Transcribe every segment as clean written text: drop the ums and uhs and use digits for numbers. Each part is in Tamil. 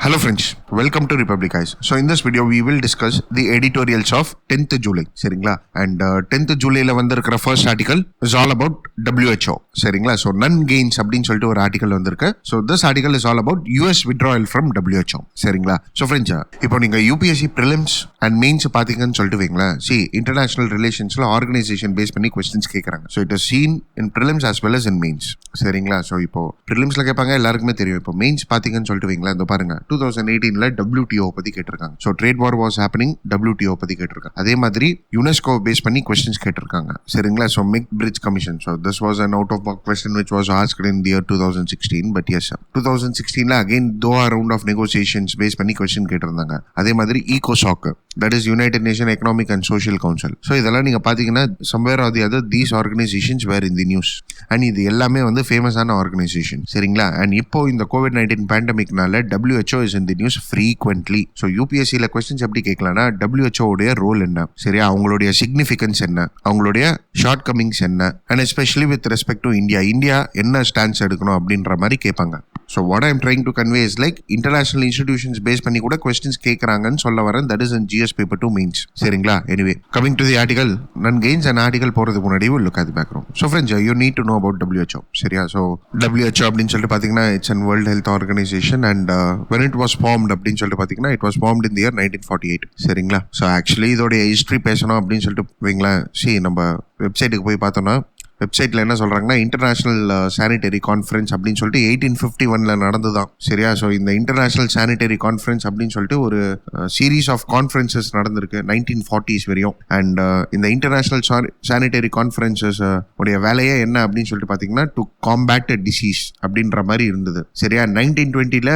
Hello friends, welcome to Republic Eyes. So in this video we will discuss the editorials of 10th July. சரிங்களா? And 10th Julyல வந்திருக்கிற first article is all about WHO. சரிங்களா? So none gains அப்படின்னு சொல்லிட்டு ஒரு article வந்திருக்கு. So this article is all about US withdrawal from WHO. சரிங்களா? So friends, இப்போ நீங்க UPSC prelims and mains பாத்தீங்கன்னு சொல்லிட்டு வைங்களேன். See, international relationsல organization base பண்ணி questions கேட்கறாங்க. So it is seen in prelims as well as in mains. சரிங்களா? So இப்போ prelims கேட்பாங்க எல்லாருக்குமே தெரியும். இப்போ mains பாத்தீங்கன்னு சொல்லிட்டு வைங்களேன். இந்த பாருங்க 2018ல WTO பத்தி கேட்டிருக்காங்க. So trade war was happening, WTO பத்தி கேட்டிருக்காங்க. அதே மாதிரி யுனெஸ்கோ பேஸ் பண்ணி கொஸ்டின்ஸ் கேட்டிருக்காங்க. சரிங்களா? So mig bridge commission. So this was an out of box question which was asked in year 2016. But as 2016ல again Doha round of negotiations base பண்ணி கொஸ்டின் கேட்டிருந்தாங்க. அதே மாதிரி ஈகோசாக், that is United Nation Economic and social Council. So இதெல்லாம் நீங்க பாத்தீங்கன்னா somewhere R the other these organisations where in the news. And இது எல்லாமே வந்து ஃபேமஸான ஆர்கனைசேஷன். சரிங்களா? அண்ட் இப்போ இந்த COVID-19 பேண்டமிக்னால WHO is in the news frequently. So UPSCல questions எப்படி கேட்கலாம்னா WHO உடைய ரோல் என்ன, சரியா, அவங்களுடைய சிக்னிஃபிகன்ஸ் என்ன, அவங்களுடைய ஷார்ட் கமிங்ஸ் என்ன, and especially with respect to India என்ன ஸ்டாண்ட்ஸ் எடுக்கணும் அப்படின்ற மாதிரி கேட்பாங்க. So what I am trying to convey is like international institutions based பண்ணி கூட questions கேட்கறாங்கன்னு சொல்ல வரேன். That is in GS paper 2 mains. சரிங்களா? Anyway, coming to the article, none gains and article போறதுக்கு முன்னாடி we'll look at the background. So friends, you need to know about WHO. சரியா? So WHO அப்படின்னு சொல்லிட்டு பாத்தீங்கன்னா it's an World Health Organization and when it was formed அப்படின்னு சொல்லிட்டு பாத்தீங்கன்னா it was formed in the year 1948. சரிங்களா? So actually இதோடைய ஹிஸ்டரி பேசணும் அப்படின்னு சொல்லிட்டு வைங்களேன். நம்ம வெப்சைட்டுக்கு போய் பார்த்தோம்னா வெப்சைட்ல என்ன சொல்றாங்கன்னா இன்டர்நேஷனல் சானிட்டரி கான்ஃபரன்ஸ் அப்படின்னு சொல்லிட்டு 1851ல நடந்துதான். சரியா? ஸோ இந்த இன்டர்நேஷனல் சானிட்டரி கான்ஃபரன்ஸ் அப்படின்னு சொல்லிட்டு ஒரு சீரீஸ் ஆஃப் கான்ஃபரன்சஸ் நடந்திருக்கு 1940s வரையும். அண்ட் இந்த இன்டர்நேஷனல் சானிட்டரி கான்ஃபரன்சஸ் உடைய வேலையே என்ன அப்படின்னு சொல்லிட்டு பாத்தீங்கன்னா டு காம்பேட் டிசீஸ் அப்படின்ற மாதிரி இருந்தது. சரியா? 1920ல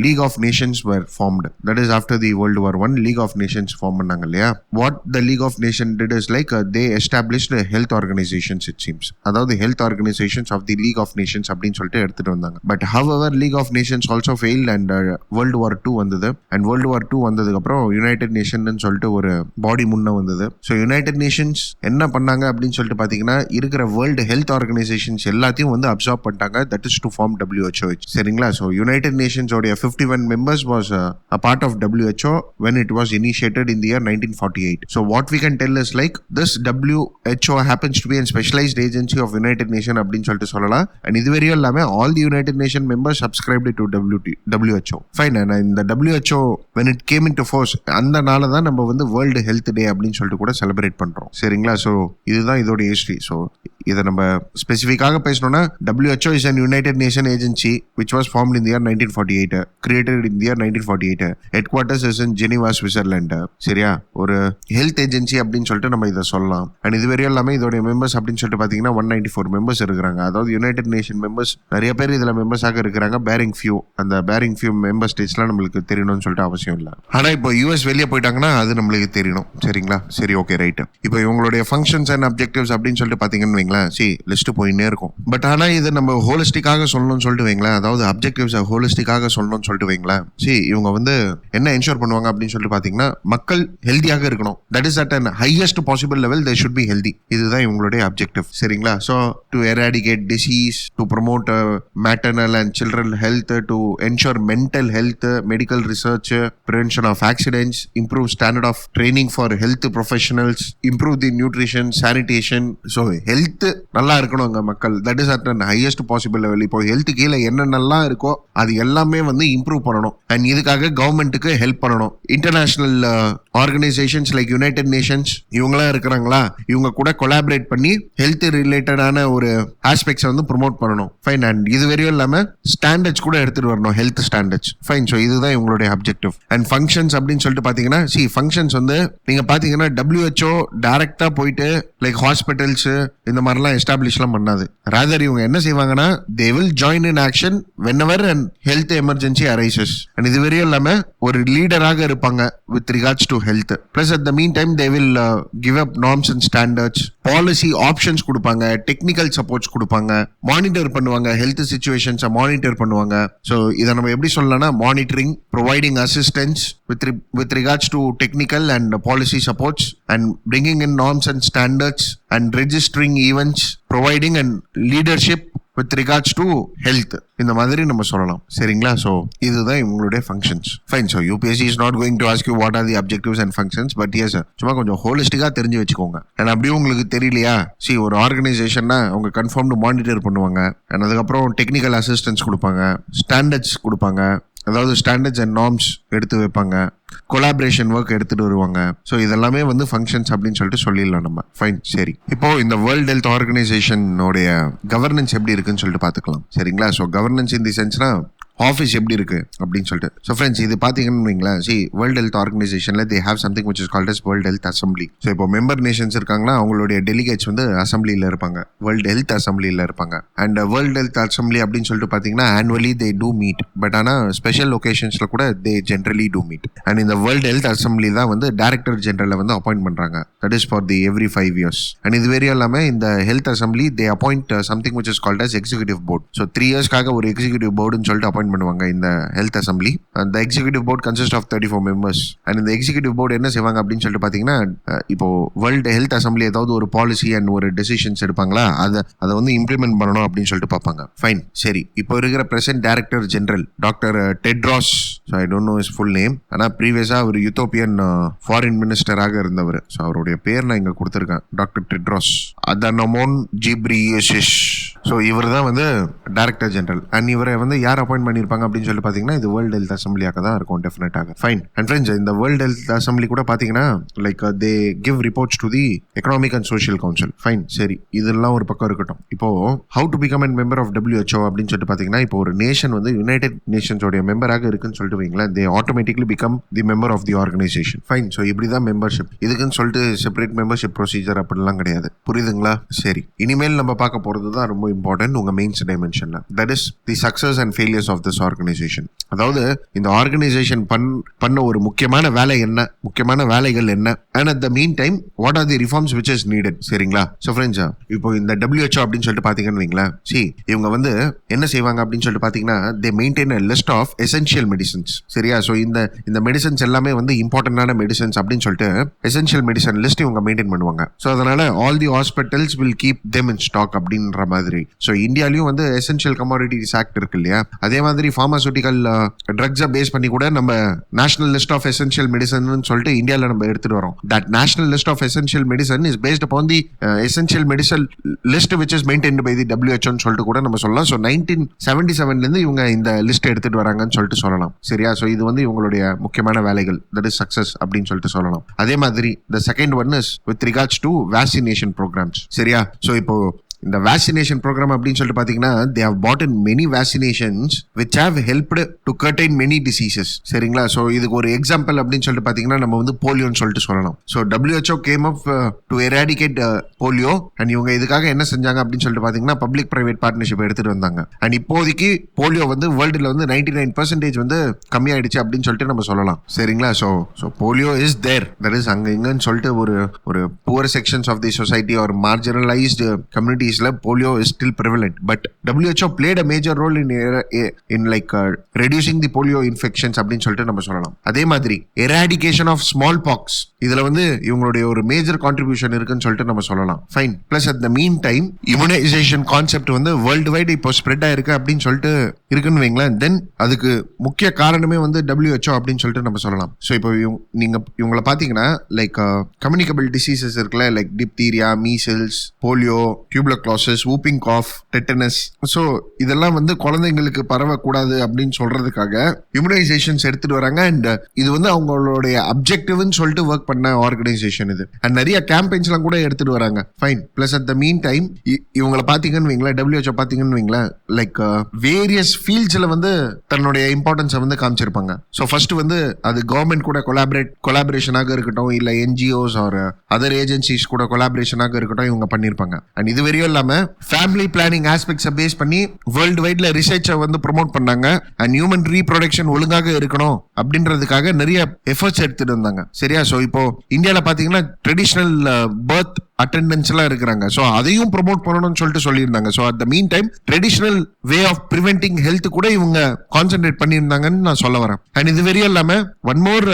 League of Nations were formed. That is after the World War 1 League of Nations form பண்ணாங்க இல்லையா? What the League of Nation did is like they established health organisations. It seems அதாவது health organisations of the League of Nations அப்படின்னு சொல்லிட்டு எடுத்துட்டு வந்தாங்க. But however League of Nations also failed and World War 2 வந்தது. அண்ட் வேர்ல்டு வார் 2 வந்ததுக்கு அப்புறம் யுனைடெட் நேஷன் சொல்லிட்டு ஒரு பாடி முன்ன வந்தது. ஸோ யுனைடெட் நேஷன்ஸ் என்ன பண்ணாங்க அப்படின்னு சொல்லிட்டு பாத்தீங்கன்னா இருக்கிற வேர்ல்டு ஹெல்த் ஆர்கனைசேஷன்ஸ் எல்லாத்தையும் வந்து அப்சார்ப் பண்ணிட்டாங்க. That is to form WHO. சரிங்களா? ஸோ யுனைடெட் நேஷன்ஸ் உடைய 51 members was a part of WHO when it was initiated in the year 1948. So what we can tell is like this WHO happens to be a specialized agency of United Nation அப்படின்னு சொல்லிட்டு சொல்லலாம். அண்ட் இது வரையும் இல்லாம all the United Nation members subscribed to WHO. Fine. And இந்த WHO when it came into force அந்த நாள தான் நம்ம வந்து வேர்ல்டு ஹெல்த் டே அப்படின்னு சொல்லிட்டு கூட செலிப்ரேட் பண்றோம். சரிங்களா? ஸோ இதுதான் இதோட ஹிஸ்டரி. ஸோ இதை நம்ம ஸ்பெசிஃபிக்காக பேசணும்னா WHO is an United Nation agency which was formed in the year 1948, created in the year 1948. Headquarters is in Geneva, Switzerland. சரியா? ஒரு ஹெல்த் ஏஜென்சி அப்படின்னு சொல்லிட்டு நம்ம இதை சொல்லலாம். அண்ட் இது வரையும் இல்லாம இதோட மெம்பர்ஸ் அப்படின்னு சொல்லிட்டு பாத்தீங்கன்னா 194 மெம்பர்ஸ் இருக்கிறாங்க. அதாவது யுனைடெட் நேஷன் மெம்பர்ஸ் நிறைய பேர் இதுல மெம்பர்ஸாக இருக்கிறாங்க. பேரிங் ஃபியூ மெம்பர் ஸ்டேட்ஸ்லாம் நம்மளுக்கு தெரியணும்னு சொல்லிட்டு அவசியம் இல்லை. ஆனா இப்போ US வெளியே போயிட்டாங்கன்னா அது நம்மளுக்கு தெரியணும். சரிங்களா? சரி, ஓகே, ரைட். இப்போ இவங்களுடைய ஃபங்க்ஷன்ஸ் அண்ட் அப்ஜெக்டிவ்ஸ் அப்படின்னு சொல்லிட்டு பாத்தீங்கன்னு வைங்களேன், லிஸ்ட் போயின்னே இருக்கும். பட் ஆனா இது நம்ம ஹோலிஸ்டிக்காக சொல்லணும்னு சொல்லிட்டு வைங்களேன், அதாவது அப்ஜெக்டிவ்ஸ் ஹோலிஸ்டிக்காக சொல்லணும்னு சொல்லிட்டு வைங்களேன். இவங்க வந்து என்ன என்ஷூர் பண்ணுவாங்க அப்படின்னு சொல்லிட்டு பாத்தீங்கன்னா மக்கள் ஹெல்தியாக இருக்கணும். That is at an highest possible level they should be healthy. இதுதான் இவங்களுடைய அப்ஜெக்டிவ். சரிங்களா? So to eradicate disease, to promote maternal and children health, to ensure mental health, medical research, prevention of accidents, improve standard of training for health professionals, improve the nutrition, sanitation. So health நல்லா இருக்கணுங்க மக்கள். That is at an highest possible level. இப்போ ஹெல்த் கீழே என்ன நல்லா இருக்கோ அது எல்லாமே வந்து இம்ப்ரூவ் பண்ணணும். அண்ட் இதுக்காக கவர்மெண்ட்டுக்கு ஹெல்ப் பண்ணணும். International organisations like United Nations இவங்களாம் இருக்கிறாங்களா, இவங்க கூட கொலாபரேட் பண்ணி ஹெல்த் ரிலேட்டடான ஒரு ஆஸ்பெக்ட்ஸ் வந்து ப்ரொமோட் பண்ணணும். ஃபைன். அண்ட் இது வரையும் இல்லாம ஸ்டாண்டர்ட்ஸ் கூட எடுத்துட்டு வரணும், ஹெல்த் ஸ்டாண்டர்ட்ஸ். ஃபைன். ஸோ இதுதான் இவங்களுடைய அப்ஜெக்டிவ். அண்ட் ஃபங்க்ஷன்ஸ் அப்படின்னு சொல்லிட்டு பாத்தீங்கன்னா ஃபங்க்ஷன்ஸ் வந்து நீங்க பாத்தீங்கன்னா WHO டைரக்டா போயிட்டு லைக் ஹாஸ்பிட்டல்ஸ் இந்த மாதிரிலாம் எஸ்டாப்ளிஷ்லாம் பண்ணாது. ராதர் இவங்க என்ன செய்வாங்கன்னா they will join in action whenever an health emergency arises. And இது வரையும் இல்லாம ஒரு லீடராக இருப்பாங்க with regards to health. Plus at the meantime they will give up norms and standards, policy options கொடுப்பாங்க, டெக்னிக்கல் சப்போர்ட்ஸ் கொடுப்பாங்க, மானிட்டர் பண்ணுவாங்க, ஹெல்த் சிச்சுவேஷன்ஸை மானிட்டர் பண்ணுவாங்க. ஸோ இதை நம்ம எப்படி சொல்லலாம்னா monitoring, providing assistance with regards to technical and policy supports, and bringing in norms and standards, and registering events, providing and leadership with regards to health, இந்த மாதிரி நம்ம சொல்லலாம். சரிங்களா? ஸோ இதுதான் இவங்களுடைய functions. Fine. So UPSC is not going to ask you what are the objectives and functions, but as சும்மா கொஞ்சம் ஹோலிஸ்டிக்காக தெரிஞ்சு வச்சுக்கோங்க. அண்ட் அப்படியே உங்களுக்கு தெரியலையா, ஒரு ஆர்கனைசேஷன்னா அவங்க கன்ஃபார்ம்டு மானிட்டர் பண்ணுவாங்க, அண்ட் அதுக்கப்புறம் டெக்னிக்கல் அசிஸ்டன்ஸ் கொடுப்பாங்க, ஸ்டாண்டர்ட்ஸ் கொடுப்பாங்க, அதாவது ஸ்டாண்டர்ட்ஸ் அண்ட் நார்ம்ஸ் எடுத்து வைப்பாங்க, கொலாபரேஷன் ஒர்க் எடுத்துட்டு வருவாங்க. ஸோ இதெல்லாமே வந்து ஃபங்க்ஷன்ஸ் அப்படின்னு சொல்லிட்டு சொல்லிடலாம் நம்ம. ஃபைன். சரி, இப்போ இந்த வேர்ல்ட் ஹெல்த் ஆர்கனைசேஷனோடைய கவர்னன்ஸ் எப்படி இருக்குன்னு சொல்லிட்டு பார்த்துக்கலாம். சரிங்களா? ஸோ கவர்னன்ஸ் இன் தி சென்ஸ்னா ஆஃபீஸ் எப்படி இருக்கு அப்படின்னு சொல்லிட்டு. ஸோ ஃப்ரெண்ட்ஸ், இது பார்த்தீங்கன்னு வைங்களேன், வேர்ல்ட் ஹெல்த் ஆர்கனைசேஷன்ல they have something which is called as World health Assembly. So இப்போ மெம்பர் நேஷன்ஸ் இருக்காங்கன்னா அவங்களுடைய டெலிகேட்ஸ் வந்து அசம்பிளியில் இருப்பாங்க, வேர்ல்ட் ஹெல்த் அசம்பிளியில் இருப்பாங்க. அண்ட் வேர்ல்ட் ஹெல்த் அசம்பிளி அப்படின்னு சொல்லிட்டு பார்த்தீங்கன்னா annually they do meet, but ஆனால் ஸ்பெஷல் ஒகேஷன்ஸ்ல கூட they generally do meet. And இந்த வேர்ல்ட் ஹெல்த் அசம்பிளி தான் வந்து டைரக்டர் ஜெனரலை வந்து அப்பாயிண்ட் பண்றாங்க. That is for the every 5 years. And இது வெறியும் இல்லாமல் இந்த health assembly they appoint something which is called as executive board. So 3 yearsக்காக ஒரு எக்ஸிகூட்டிவ் போர்டுன்னு சொல்லிட்டு அப்பாயிண்ட் பண்ணுவாங்க இந்த ஹெல்த் அசம்பிளி. அந்த executive board consist of 34 members. And இந்த எக்ஸிகூட்டிவ் போர்டு என்ன செய்வாங்க அப்படின்னு சொல்லிட்டு பார்த்தீங்கன்னா, இப்போ வேர்ல்டு ஹெல்த் அசம்பிளி ஏதாவது ஒரு பாலிசி அண்ட் ஒரு டெசிஷன்ஸ் எடுப்பாங்களா, அதை வந்து இம்ப்ளிமெண்ட் பண்ணணும் அப்படின்னு சொல்லிட்டு பார்ப்பாங்க. ஃபைன். சரி, இப்போ இருக்கிற present director general doctor Tedros, so I don't know is full name, ஆனால் ப்ரீவியஸாக ஒரு யூத்தோப்பியன் ஃபாரின் மினிஸ்டராக இருந்தவர். ஸோ அவருடைய பேர் நான் இங்கே கொடுத்துருக்கேன், டாக்டர் டெட்ராஸ் அதனமோன் ஜிப்ரியேசிஸ். ஸோ இவர் தான் வந்து டைரக்டர் ஜெனரல். அண்ட் இவரை வந்து யார் அப்பாயிண்ட் பண்ணியிருப்பாங்க அப்படின்னு சொல்லி பார்த்தீங்கன்னா இது வேர்ல்டு ஹெல்த் அசம்பிளியாக தான் இருக்கும் டெஃபினட்டாக. ஃபைன். அண்ட் ஃப்ரெண்ட்ஸ், இந்த வேர்ல்டு ஹெல்த் அசம்பிளி கூட பார்த்தீங்கன்னா like they give reports to the economic and social council. Fine. சரி, இதெல்லாம் ஒரு பக்கம் இருக்கட்டும். இப்போ how to become and member of WHO அப்படின்னு சொல்லிட்டு பார்த்தீங்கன்னா, இப்போ ஒரு நேஷன் வந்து யுனைடெட் நேஷன்ஸோடைய மெம்பராக இருக்குன்னு சொல்லிட்டு வைங்களேன், they automatically become the member of the organisation. Fine. So இப்படி தான் மெம்பர்ஷிப். இதுக்குன்னு சொல்லிட்டு செப்பரேட் மெம்பர்ஷிப் ப்ரொசீஜர் அப்படிலாம் கிடையாது. புரியுதுங்களா? சரி, இனிமேல் நம்ம பார்க்க போகிறது தான் ரொம்ப இம்பார்ட்டன்ட் உங்க மெயின்ஸ் டைமென்ஷன்ல. That is the success and failures of this organisation. அதாவது இந்த ஆர்கனைசேஷன் பண்ண ஒரு முக்கியமான வேலை என்ன, முக்கியமான வேலைகள் என்ன, and at the mean time what are the reforms which is needed. சரிங்களா? ஸோ ஃப்ரெண்ட்ஸ், இப்போ இந்த WHO அப்படின்னு சொல்லிட்டு பார்த்தீங்கன்னு வைங்களேன், இவங்க வந்து என்ன செய்வாங்க அப்படின்னு சொல்லிட்டு பார்த்தீங்கன்னா, they maintain a list of essential medicines. சரியா? ஸோ இந்த மெடிசன்ஸ் எல்லாமே வந்து இம்பார்ட்டன்டான மெடிசன்ஸ் அப்படின்னு சொல்லிட்டு எசென்ஷியல் மெடிசன் லிஸ்ட் இவங்க மெயின்டைன் பண்ணுவாங்க. ஸோ அதனால all the hospitals will keep them in stock அப்படின்ற மாதிரி. ஸோ இந்தியாலையும் வந்து எசென்ஷியல் கமாடிட்டிஸ் ஆக்ட் இருக்கு இல்லையா, அதே மாதிரி ஃபார்மாசூட்டிக்கல் ட்ரக்ஸை பேஸ் பண்ணி கூட நம்ம national list of essential medicine சொல்லிட்டு இந்தியாவில் நம்ம எடுத்துட்டு வரோம். That national list of essential medicine is based upon the essential medicine list which is maintained by the WHO சொல்லிட்டு கூட நம்ம சொல்லலாம். ஸோ 1977 இவங்க இந்த லிஸ்ட் எடுத்துட்டு வராங்கன்னு சொல்லிட்டு சொல்லலாம். சரியா? ஸோ இது வந்து இவங்களுடைய முக்கியமான வேலைகள். தட் இஸ் சக்சஸ் அப்படின்னு சொல்லிட்டு சொல்லலாம். அதே மாதிரி the second one is with regards to vaccination programmes. சரியா? ஸோ இப்போ இந்த வேக்சினேஷன் ப்ரோக்ராம் அப்படின்னு சொல்லிட்டு பார்த்தீங்கன்னா, they have bought in many vaccinations which have helped to curtail many diseases. சரிங்களா? ஸோ இதுக்கு ஒரு எக்ஸாம்பிள் அப்படின்னு சொல்லிட்டு பார்த்தீங்கன்னா நம்ம வந்து போலியோன்னு சொல்லிட்டு சொல்லலாம். So WHO came up to eradicate polio, and இவங்க இதுக்காக என்ன செஞ்சாங்க அப்படின்னு சொல்லிட்டு பார்த்தீங்கன்னா பப்ளிக் பிரைவேட் பார்ட்னர்ஷிப் எடுத்துட்டு வந்தாங்க. அண்ட் இப்போதைக்கு போலியோ வந்து வேர்ல்டுல வந்து 99% வந்து கம்மியாயிடுச்சு அப்படின்னு சொல்லிட்டு நம்ம சொல்லலாம். சரிங்களா? So polio is there. That is அங்கே இங்கன்னு சொல்லிட்டு ஒரு poor sections of the society or marginalised community polio is still prevalent, but WHO played a major role in reducing the polio infections அப்படின்னு சொல்லிட்டு நம்ம சொல்லலாம். அதே மாதிரி eradication of smallpox, இதுல வந்து இவங்களுடைய ஒரு மேஜர் கான்ட்ரிபியூஷன் இருக்குன்னு சொல்லிட்டு நம்ம சொல்லலாம். Fine. Plus at the mean time immunisation concept வந்து வேர்ல்டு வைட் இப்போ ஸ்ப்ரெட் ஆயிருக்கு அப்படின்னு சொல்லிட்டு இருக்குன்னு வைங்களேன். தென் அதுக்கு முக்கிய காரணமே வந்து WHO அப்படின்னு சொல்லிட்டு நம்ம சொல்லலாம். ஸோ இப்போ நீங்க இவங்களை பார்த்தீங்கன்னா லைக் கம்யூனிகபிள் டிசீசஸ் இருக்குல்ல, like diphtheria, measles, polio, tuberculosis, whooping cough, tetanus. So இதெல்லாம் வந்து குழந்தைங்களுக்கு பரவக்கூடாது அப்படின்னு சொல்றதுக்காக இம்யூனைசேஷன்ஸ் எடுத்துட்டு வராங்க. அண்ட் இது வந்து அவங்களுடைய அப்ஜெக்டிவ்னு சொல்லிட்டு ஒர்க் பண்ண ஆர்கனைசேஷன் இது. அண்ட் நிறைய கேம்பெயின்ஸ் எல்லாம் கூட எடுத்துட்டு வராங்க. Fine. Plus at the mean time இவங்களை பாத்தீங்கன்னு வைங்களேன், WHO பாத்தீங்கன்னு வைங்களேன், லைக் வேரியஸ் ஃபீல்ட்ஸ்ல வந்து தன்னுடைய இம்பார்ட்டன்ஸை வந்து காமிச்சிருப்பாங்க. ஸோ ஃபர்ஸ்ட் வந்து அது கவர்மெண்ட் கூட கொலாபரேஷனாக இருக்கட்டும், இல்ல NGOs ஆர் அதர் ஏஜென்சிஸ் கூட கொலாபரேஷனாக இருக்கட்டும், இவங்க பண்ணிருப்பாங்க. அண்ட் இது வரையும் இல்லாம ஃபேமிலி பிளானிங் ஆஸ்பெக்ட்ஸை பேஸ் பண்ணி வேர்ல்டு வைட்ல ரிசர்ச்சை வந்து ப்ரொமோட் பண்ணாங்க. அண்ட் ஹியூமன் ரீப்ரொடக்ஷன் ஒழுங்காக இருக்கணும் அப்படின்றதுக்காக நிறைய எஃபர்ட்ஸ் எடுத்துட்டு வந்தாங்க. சரியா? ஸோ இப்போ இந்தியாவில் பார்த்தீங்கன்னா ட்ரெடிஷ்னல் பர்த் அட்டெண்டன்ஸ் எல்லாம் இருக்கிறாங்க. ஸோ அதையும் ப்ரொமோட் பண்ணணும்னு சொல்லிட்டு சொல்லியிருந்தாங்க. So at the mean time traditional way of preventing health கூட இவங்க கான்சென்ட்ரேட் பண்ணியிருந்தாங்கன்னு நான் சொல்ல வரேன். அண்ட் இது வெறியும் இல்லாம one more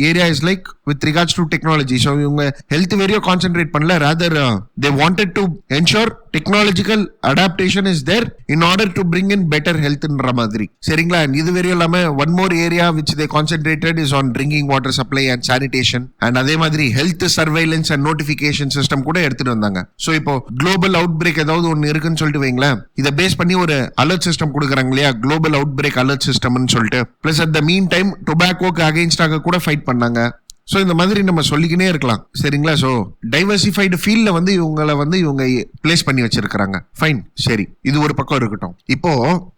area is like with regards to technology. So இவங்க ஹெல்த் வெறியோ கான்சென்ட்ரேட் பண்ணல, rather they wanted to ensure technological adaptation is there in order to bring in better ஹெல்த்ன்ற மாதிரி. சரிங்களா? இது வரையும் இல்லாம one more area which they concentrated is on drinking water supply and sanitation and அதே மாதிரி health surveillance and notification system கூட எடுத்துட்டு வந்தாங்க. சோ இப்போ குளோபல் அவுட் பிரேக் ஏதாவது ஒன்னு இருக்குன்னு சொல்லிட்டு வைங்களேன், இதை பேஸ் பண்ணி ஒரு அலர்ட் சிஸ்டம் கொடுக்குறாங்க இல்லையா, குளோபல் அவுட் பிரேக் அலர்ட் சிஸ்டம்னு சொல்லிட்டு. Plus at the mean time டொபாக்கோக்கு அகைன்ஸ்டாக கூட ஃபைட் பண்ணாங்க. சோ இந்த மாதிரி நம்ம சொல்லிக்கினே இருக்கலாம். சரிங்களா? சோ டைவர்சிஃபைடு ஃபீல்ட்ல வந்து இவங்க பிளேஸ் பண்ணி வச்சிருக்காங்க. ஃபைன், சரி, இது ஒரு பக்கம் இருக்கட்டும். இப்போ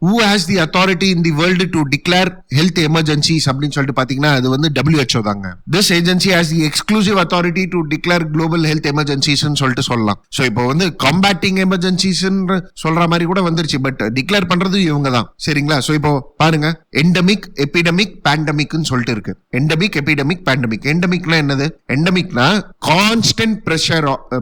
who has the authority in the world to declare health emergencies அப்படின்னு சொல்லிட்டு பாத்தீங்கன்னா அது வந்து WHO தாங்க. This agency has the exclusive authority to declare global health emergencies ன்னு சொல்லிட்டு சொல்லலாம். சோ இப்போ வந்து combating emergencies சொல்ற மாதிரி கூட வந்துருச்சு, பட் டிக்ளேர் பண்றது இவங்க தான். சரிங்களா? சோ இப்போ பாருங்க, எண்டமிக், எபிடமிக், பேண்டமிக்னு சொல்லிட்டு இருக்கு. Endemic, epidemic, pandemic. எண்டமிக்னா என்னது? எண்டமிக்னா constant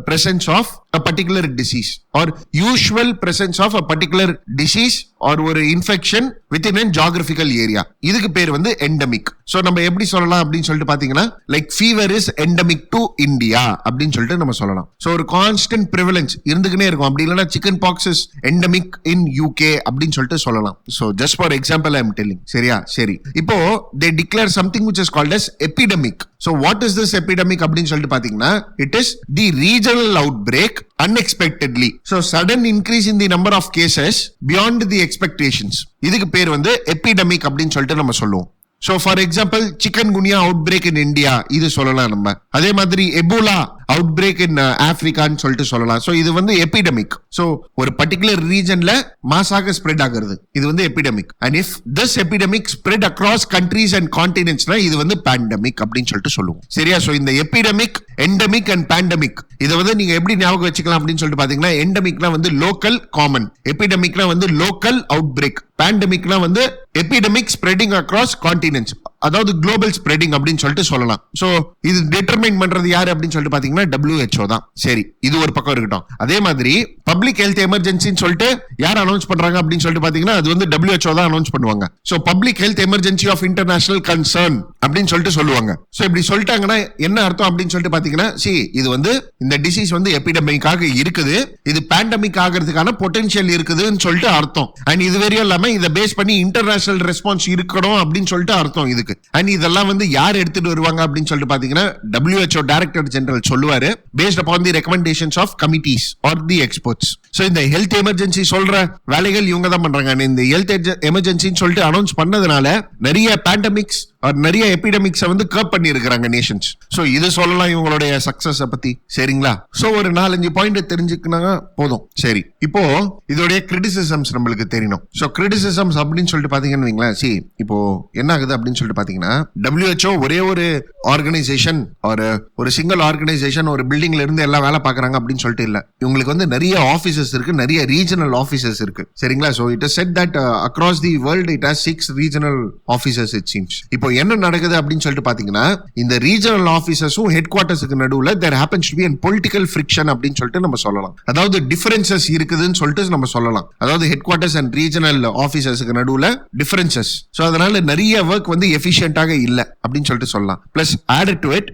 presence of a particular disease or usual presence of a particular disease or ஒரு infection within a geographical area. இதுக்கு பேர் வந்து endemic. சோ நம்ம எப்படி சொல்லலாம் அப்படின்னு சொல்லிட்டு பாத்தீங்கன்னா, like fever is endemic to India அப்படின்னு சொல்லிட்டு நம்ம சொல்லலாம். சோ ஒரு கான்ஸ்டன்ட் prevalence இருந்துகிட்டே இருக்கும். அப்படி இல்லைன்னா chicken pox is endemic in UK அப்படின்னு சொல்லிட்டு சொல்லலாம். So just for example I am telling. சரியா? சரி, இப்போ they declare something which is called as epidemic. So what is this epidemic அப்படின்னு சொல்லிட்டு பாத்தீங்கன்னா, it is the regional outbreak unexpectedly. So sudden increase in the number of cases beyond the expectations. இதுக்கு பேர் வந்து epidemic அப்படின்னு சொல்லிட்டு நம்ம சொல்லுவோம். So for example, chikungunya outbreak in India இது சொல்லலாம் நம்ம. அதே மாதிரி எபோலா அவுட்பிரேக் இன் ஆப்பிரிக்கான்னு சொல்லிட்டு சொல்லலாம். சோ இது வந்து எபிடமிக். சோ ஒரு பர்டிகுலர் ரீஜன்ல மாசாக ஸ்ப்ரெட் ஆகுறது, இது வந்து epidemic. And if this epidemic spread across countries and கான்டினென்ட்ஸ்னா இது வந்து பேண்டமிக் அப்படின்னு சொல்லிட்டு சொல்லுவோம். சரியா? சோ இந்த எபிடமிக், எண்டமிக் அண்ட் பேண்டமிக் இதை வந்து நீங்க எப்படி ஞாபகம் வச்சுக்கலாம் அப்படின்னு சொல்லிட்டு பாத்தீங்கன்னா, எண்டமிக்னா வந்து லோக்கல் காமன், எபிடமிக்னா வந்து லோக்கல் அவுட்பிரேக், பேண்டமிக்னா வந்து எபிடமிக் ஸ்ப்ரெடிங் அக்ராஸ் கான்டினென்ட்ஸ், அதாவது குளோபல் ஸ்ப்ரெடிங் அப்படின்னு சொல்லிட்டு சொல்லலாம். சோ இது டிட்டர்மைன் பண்றது யாரு அப்படின்னு சொல்லிட்டு பாத்தீங்கன்னா WHO தான். சரி, இது ஒரு பக்கம் இருக்கட்டும். அதே மாதிரி பப்ளிக் ஹெல்த் எமர்ஜென்சின்னு சொல்லிட்டு யார் அனௌன்ஸ் பண்றாங்க அப்படின்னு சொல்லிட்டு பாத்தீங்கன்னா அது வந்து WHO தான் அனௌன்ஸ் பண்ணுவாங்க. So public health emergency of international concern அப்படின்னு சொல்லிட்டு சொல்லுவாங்க. சோ இப்படி சொல்லிட்டாங்கன்னா என்ன அர்த்தம் அப்படின்னு சொல்லிட்டு பாத்தீங்கன்னா, இது வந்து இந்த டிசீஸ் வந்து எபிடமிக்காக இருக்குது, இது பேண்டமிக் ஆகிறதுக்கான பொட்டன்ஷியல் இருக்குதுன்னு சொல்லிட்டு அர்த்தம். அண்ட் இது வரையும் இல்லாம இதை பேஸ் பண்ணி இன்டர்நேஷனல் ரெஸ்பான்ஸ் இருக்கணும் அப்படின்னு சொல்லிட்டு அர்த்தம் இதுக்கு. அண்ட் இதெல்லாம் வந்து யார் எடுத்துட்டு வருவாங்க அப்படின்னு சொல்லிட்டு பாத்தீங்கன்னா, WHO டைரக்டர் ஜெனரல் சொல்லுவாரு, based upon the recommendations of committees or the experts. So இந்த ஹெல்த் எமர்ஜென்சி சொல்ற வேலைகள் இவங்க தான் பண்றாங்க. இந்த ஹெல்த் எமர்ஜென்சின்னு சொல்லிட்டு அனௌன்ஸ் பண்ணதுனால நிறைய பேண்டமிக்ஸ் நிறைய எபிடமிக்ஸ் வந்து கர்ப் பண்ணி இருக்காங்க நேஷன்ஸ். சோ இது சொல்லலாம் இவங்களுடைய சக்சஸ் பத்தி. சரிங்களா? சோ ஒரு 4-5 பாயிண்ட் தெரிஞ்சுக்கினா போதும். சரி, இப்போ இதோடைய கிரிட்டிசிசம்ஸ் நம்மளுக்கு தெரியணும். சோ கிரிட்டிசிசம்ஸ் அப்படின்னு சொல்லிட்டு பாத்தீங்கன்னு வைங்களேன், இப்போ என்ன ஆகுது அப்படின்னு சொல்லிட்டு பாத்தீங்கன்னா, WHO ஒரே ஒரு ஆர்கனைசேஷன் ஒரு சிங்கிள் ஆர்கனைசேஷன் ஒரு பில்டிங்ல இருந்து எல்லாம் வேலை பாக்குறாங்க அப்படின்னு சொல்லிட்டு இல்ல. இவங்களுக்கு வந்து நிறைய ஆபீசஸ் இருக்கு, நிறைய ரீஜனல் ஆபீசஸ் இருக்கு. சரிங்களா? So it is said that across the world it has 6 regional offices it seems. இப்போ என்ன நடக்குது அப்படின்னு சொல்லிட்டு பாத்தீங்கன்னா, இந்த ரீஜனல் ஆபீசர்ஸும் ஹெட் குவார்ட்டர்ஸ்க்கு நடுவுல there happens to be a political friction அப்படின்னு சொல்லிட்டு நம்ம சொல்லலாம். அதாவது டிஃபரன்சஸ் இருக்குதுன்னு சொல்லிட்டு நம்ம சொல்லலாம். அதாவது ஹெட் குவார்ட்டர்ஸ் அண்ட் ரீஜனல் ஆபீசர்ஸ்க்கு நடுவுல டிஃபரன்சஸ். சோ அதனால நிறைய ஒர்க் வந்து எஃபிஷியன்ட்டாக இல்ல அப்படின்னு சொல்லிட்டு சொல்லலாம். Plus added to it,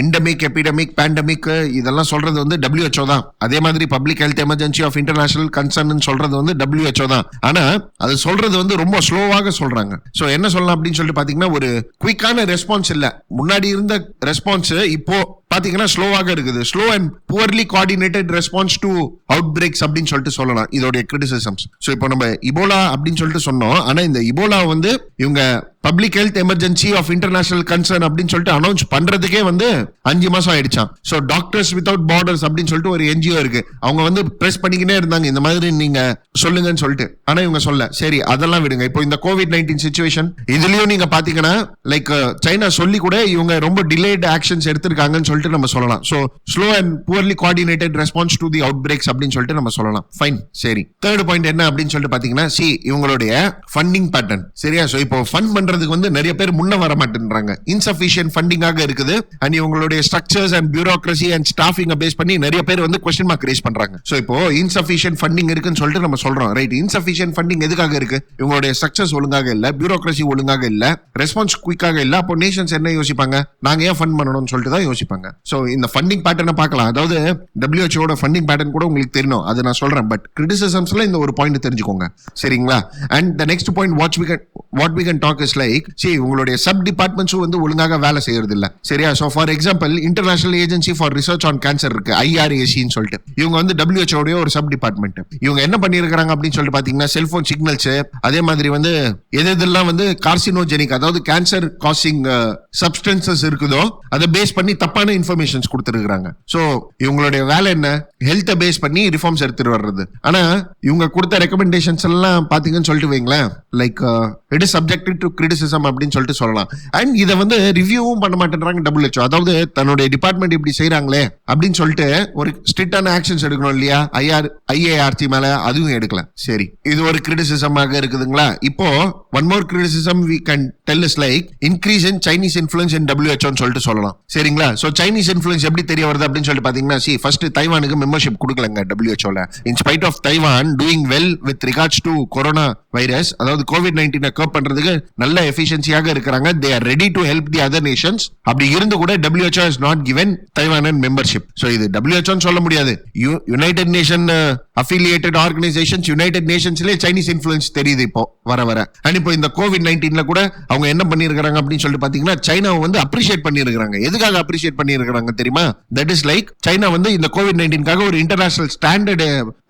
endemic, epidemic, pandemic இதெல்லாம் சொல்றது வந்து WHO தான். அதே மாதிரி public health emergency of international concern சொல்றது வந்து WHO தான். ஆனா அது சொல்றது வந்து ரொம்ப ஸ்லோவாக சொல்றாங்க. சோ என்ன சொல்லலாம் அப்படின்னு சொல்லிட்டு பாத்தீங்கன்னா, ஒரு குயிக்கான ரெஸ்பான்ஸ் இல்ல. முன்னாடி இருந்த ரெஸ்பான்ஸ் இப்போ பாத்தீங்கன்னா ஸ்லோவாக இருக்குது. Slow and poorly coordinated response to outbreaks அப்படின்னு சொல்லிட்டு சொல்லலாம் இதோடைய கிரிட்டிசிசம்ஸ். சோ இப்போ நம்ம இபோலா அப்படின்னு சொல்லிட்டு சொன்னோம். ஆனா இந்த இபோலா வந்து இவங்க public health emergency of international concern அப்படின்னு சொல்லிட்டு அனௌன்ஸ் பண்றதுக்கே வந்து 5 மாசம் ஆயிடுச்சாம். சோ டாக்டர்ஸ் வித்வுட் பார்டர்ஸ் அப்படின்னு சொல்லிட்டு ஒரு NGO இருக்கு, அவங்க வந்து பிரஸ் பண்ணிக்கிட்டே இருந்தாங்க இந்த மாதிரி நீங்க சொல்லுங்கன்னு சொல்லிட்டு. ஆனா இவங்க சொல்ல. சரி, அதெல்லாம் விடுங்க. இப்போ இந்த COVID-19 சிச்சுவேஷன் இதுலயும் நீங்க பாத்தீங்கன்னா லைக் சைனா சொல்லி கூட இவங்க ரொம்ப டிலேட் ஆக்ஷன்ஸ் எடுத்திருக்காங்கன்னு சொல்லிட்டு நம்ம சொல்லலாம். So slow and poorly coordinated response to the outbreaks அப்படின்னு சொல்லிட்டு நம்ம சொல்லலாம். ஃபைன், சரி. தேர்ட் பாயிண்ட் என்ன அப்படின்னு சொல்லிட்டு பாத்தீங்கன்னா, இவங்களுடைய ஃபண்டிங் பேட்டர்ன். சரியா? சோ இப்போ ஃபண்ட் பண்றது பண்றதுக்கு வந்து நிறைய பேர் முன்ன வர மாட்டேன்றாங்க. இன்சஃபிஷியன்ட் ஃபண்டிங்காக இருக்குது. அண்ட் இவங்களுடைய structures and bureaucracy and staffing base பண்ணி நிறைய பேர் வந்து क्वेश्चन மார்க் ரேஸ் பண்றாங்க. சோ இப்போ இன்சஃபிஷியன்ட் ஃபண்டிங் இருக்குன்னு சொல்லிட்டு நம்ம சொல்றோம், ரைட்? இன்சஃபிஷியன்ட் ஃபண்டிங் எதுக்காக இருக்கு? இவங்களுடைய ஸ்ட்ரக்சர்ஸ் ஒழுங்காக இல்ல, பியூரோக்ரசி ஒழுங்காக இல்ல, ரெஸ்பான்ஸ் குயிக்காக இல்ல. அப்போ நேஷன்ஸ் என்ன யோசிப்பாங்க? நாங்க ஏன் ஃபண்ட் பண்ணணும்னு சொல்லிட்டு தான் யோசிப்பாங்க. சோ இந்த ஃபண்டிங் பேட்டர்னை பார்க்கலாம். அதாவது WHO ஃபண்டிங் பேட்டர்ன் கூட உங்களுக்கு தெரியணும், அது நான் சொல்றேன். பட் கிரிட்டிசிசம்ஸ்ல இந்த ஒரு பாயிண்ட் தெரிஞ்சுக்கோங்க, சரிங்களா? And the next point what we can talk is like, see, உங்களுடைய சப் டிபார்ட்மெண்ட்ஸும் வந்து ஒழுங்காக வேலை செய்யறது இல்ல, சரியா? So for example, international agency for research on cancer இருக்கு, IRAC ன்னு சொல்லிட்டு. இவங்க வந்து WHO உடைய ஒரு சப் டிபார்ட்மெண்ட். இவங்க என்ன பண்ணிருக்காங்க அப்படின்னு சொல்லிட்டு பாத்தீங்கன்னா, செல்போன் சிக்னல்ஸ், அதே மாதிரி வந்து எதெல்லாம் வந்து கார்சினோஜெனிக், அதாவது கேன்சர் காசிங் சப்ஸ்டன்சஸ் இருக்குதோ அதை பேஸ் பண்ணி தப்பான இன்ஃபர்மேஷன்ஸ் கொடுத்துருக்காங்க. சோ இவங்களுடைய வேலை என்ன? ஹெல்த்தை பேஸ் பண்ணி ரிஃபார்ம்ஸ் எடுத்துட்டு வர்றது. ஆனா இவங்க கொடுத்த ரெக்கமெண்டேஷன்ஸ் எல்லாம் பாத்தீங்கன்னு சொல்லிட்டு வைங்களேன், like it is subjected to criticism அப்படின்னு சொல்லிட்டு சொல்லலாம். அண்ட் இதை வந்து ரிவ்யூவும் பண்ண மாட்டேன்றாங்க WHO. அதாவது தன்னுடைய டிபார்ட்மெண்ட் இப்படி செய்யறாங்களே அப்படின்னு சொல்லிட்டு ஒரு ஸ்ட்ரிக்டான ஆக்ஷன்ஸ் எடுக்கணும் இல்லையா? IARC மேல அதுவும் எடுக்கல. சரி, இது ஒரு கிரிட்டிசிசமாக இருக்குதுங்களா? இப்போ one more criticism we can tell is like increase in Chinese influence in WHO ன்னு சொல்லிட்டு சொல்லலாம், சரிங்களா? சோ சைனீஸ் இன்ஃப்ளூயன்ஸ் எப்படி தெரிய வருது அப்படின்னு சொல்லிட்டு பாத்தீங்கன்னா, ஃபர்ஸ்ட் தைவானுக்கு மெம்பர்ஷிப் கொடுக்கலங்க WHO ல. In spite of Taiwan doing well with regards to corona virus, அதாவது COVID-19 கர்ப் பண்றதுக்கு நல்ல எஃபிஷியன்சியாக இருக்கிறாங்க. They are ready to help the other nations. அப்படி இருந்து கூட WHO has not given Taiwan and membership. So இது WHO ன்னு சொல்ல முடியாது, United Nation affiliated organisations, United நேஷன்ஸ்லயே சைனீஸ் இன்ஃப்ளூயன்ஸ் தெரியுது இப்போ வர. அண்ட் இப்போ இந்த COVID-19 கூட அவங்க என்ன பண்ணிருக்காங்க அப்படின்னு சொல்லிட்டு பாத்தீங்கன்னா, சைனாவை வந்து அப்ரிஷியேட் பண்ணிருக்காங்க. எதுக்காக அப்ரிஷியேட் பண்ணிருக்காங்க தெரியுமா? தட் இஸ் லைக், சைனா வந்து இந்த COVID-19 ஒரு இன்டர்நேஷனல் ஸ்டாண்டர்ட்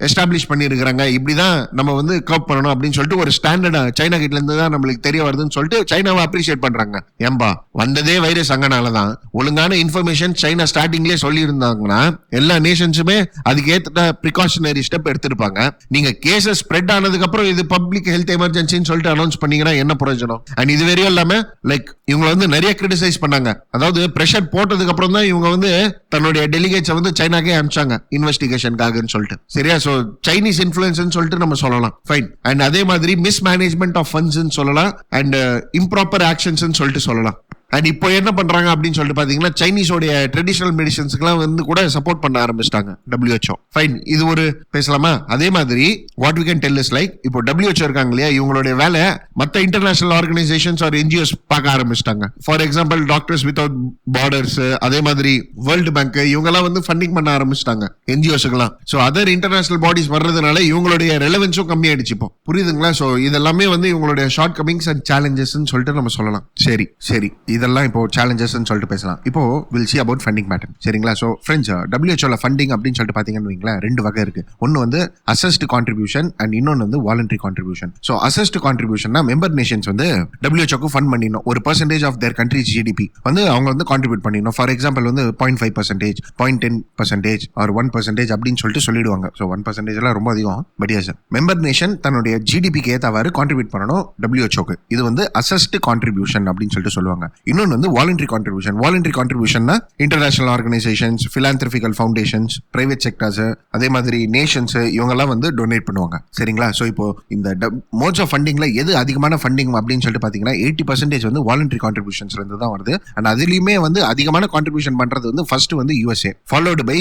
எஸ்டாப்ளிஷ் பண்ணிருக்காங்க. இப்படிதான் நம்ம வந்து கர்ப் பண்ணணும் அப்படின்னு சொல்லிட்டு ஒரு ஸ்டாண்டர்ட் சைனா கிட்ட இருந்து தான் நம்மளுக்கு தெரிய வருதுன்னு சொல்லிட்டு சைனாவை அப்ரிஷியேட் பண்றாங்க. ஏம்பா, வந்ததே வைரஸ் அங்கனாலதான். ஒழுங்கான இன்ஃபர்மேஷன் சைனா ஸ்டார்டிங்லேயே சொல்லி இருந்தாங்கன்னா எல்லா நேஷன்ஸுமே அதுக்கு ஏத்த ப்ரிகாஷனரி ஸ்டெப் எடுத்திருப்பாங்க. நீங்க கேசஸ் ஸ்ப்ரெட் ஆனதுக்கு அப்புறம் இது பப்ளிக் ஹெல்த் எமர்ஜென்சின்னு சொல்லிட்டு அனௌன்ஸ் பண்ணீங்கன்னா என்ன பிரயோஜனம்? அண்ட் இது வரையும் இல்லாம லைக் இவங்க வந்து நிறைய கிரிட்டிசைஸ் பண்ணாங்க. அதாவது பிரஷர் போட்டதுக்கு அப்புறம் தான் இவங்க வந்து தன்னுடைய டெலிகேட்ஸை வந்து சைனாக்கே அனுப்பிச்சாங்க இன்வெஸ்டிகேஷனுக்காக சொல்லிட்டு, சரியா? சோ சைனீஸ் இன்ஃப்ளூயன்ஸ் சொல்லிட்டு நம்ம சொல்லலாம், ஃபைன். அண்ட் அதே மாதிரி மிஸ் மேனேஜ்மெண்ட் ஆஃப் ஃபண்ட்ஸ் சொல்லலாம், அண்ட் இம்ப்ராப்பர் ஆக்ஷன்ஸ் சொல்லிட்டு சொல்லலாம். அண்ட் இப்போ என்ன பண்றாங்க அப்படின்னு சொல்லிட்டு பாத்தீங்கன்னா, சைனீஸோடைய ட்ரெடிஷனல் மெடிசன்ஸ்க்குலாம் வந்து கூட சப்போர்ட் பண்ண ஆரம்பிச்சிட்டாங்க WHO. ஃபைன், இது ஒரு பேசலாமா? அதே மாதிரி what we can tell is like, இப்போ WHO இருக்காங்க இல்லையா, இவங்களுடைய வேலை மற்ற இன்டர்நேஷனல் ஆர்கனைசேஷன்ஸ் ஆர் NGOs பார்க்க ஆரம்பிச்சிட்டாங்க. For example, doctors without borders, அதே மாதிரி வேர்ல்டு பேங்க், இவங்கெல்லாம் வந்து ஃபண்டிங் பண்ண ஆரம்பிச்சிட்டாங்க NGOஸ்க்குலாம். ஸோ அதர் இன்டர்நேஷனல் பாடிஸ் வர்றதுனால இவங்களுடைய ரெலவென்ஸும் கம்மியாயிடுச்சு இப்போ, புரியுதுங்களா? ஸோ இதெல்லாமே வந்து இவங்களுடைய ஷார்ட் கமிங்ஸ் அண்ட் சேலஞ்சஸ் சொல்லிட்டு நம்ம சொல்லலாம். சரி சரி, இதெல்லாம் இப்போ சேலஞ்சஸ் சொல்லிட்டு பேசலாம். இப்போ will see about funding pattern, சரிங்களா? சோ ஃப்ரெண்ட்ஸ், WHO ல ஃபண்டிங் அப்படின்னு சொல்லிட்டு பாத்தீங்கன்னு வைங்களேன், ரெண்டு வகை இருக்கு. ஒன்னு வந்து அசஸ்ட் கான்ட்ரிபியூஷன் அண்ட் இன்னொன்னு வந்து வாலண்டரி கான்ட்ரிபியூஷன். சோ அசஸ்ட் கான்ட்ரிபியூஷன்னா மெம்பர் நேஷன்ஸ் வந்து WHO ஃபண்ட் பண்ணிடணும். ஒரு % ஆஃப் தேர் கண்ட்ரிஸ் GDP வந்து அவங்க வந்து கான்ட்ரிபியூட் பண்ணிடணும். ஃபார் எக்ஸாம்பிள் வந்து 0.5%, 0.10% ஆர் 1% அப்படின்னு சொல்லிட்டு சொல்லிடுவாங்க. ஸோ 1% எல்லாம் ரொம்ப அதிகம். பட் எஸ், மெம்பர் நேஷன் தன்னுடைய GDPக்கு ஏற்றவாறு கான்ட்ரிபியூட் பண்ணணும் WHO-க்கு. இது வந்து அசஸ்ட் கான்ட்ரிபியூஷன் அப்படின்னு சொல்லிட்டு சொல்லுவாங்க. இன்னொன்று வந்து வாலண்டரி கான்ட்ரிபியூஷன். வாலண்டரி கான்ட்ரிபியூஷன்னா international organisations, philanthropical foundations, private sectors, அதே மாதிரி நேஷன்ஸ், இவங்கெல்லாம் வந்து டொனேட் பண்ணுவாங்க, சரிங்களா? ஸோ இப்போ இந்த மோட்ஸ் ஆஃப் ஃபண்டிங்ல எது அதிகமான ஃபண்டிங் அப்படின்னு சொல்லிட்டு பார்த்தீங்கன்னா 80% வந்து வாலண்டரி கான்ட்ரிபியூஷன்ஸ்ல இருந்து தான் வருது. அண்ட் அதுலயுமே வந்து அதிகமான கான்ட்ரிபியூஷன் பண்றது வந்து ஃபர்ஸ்ட் வந்து USA, followed by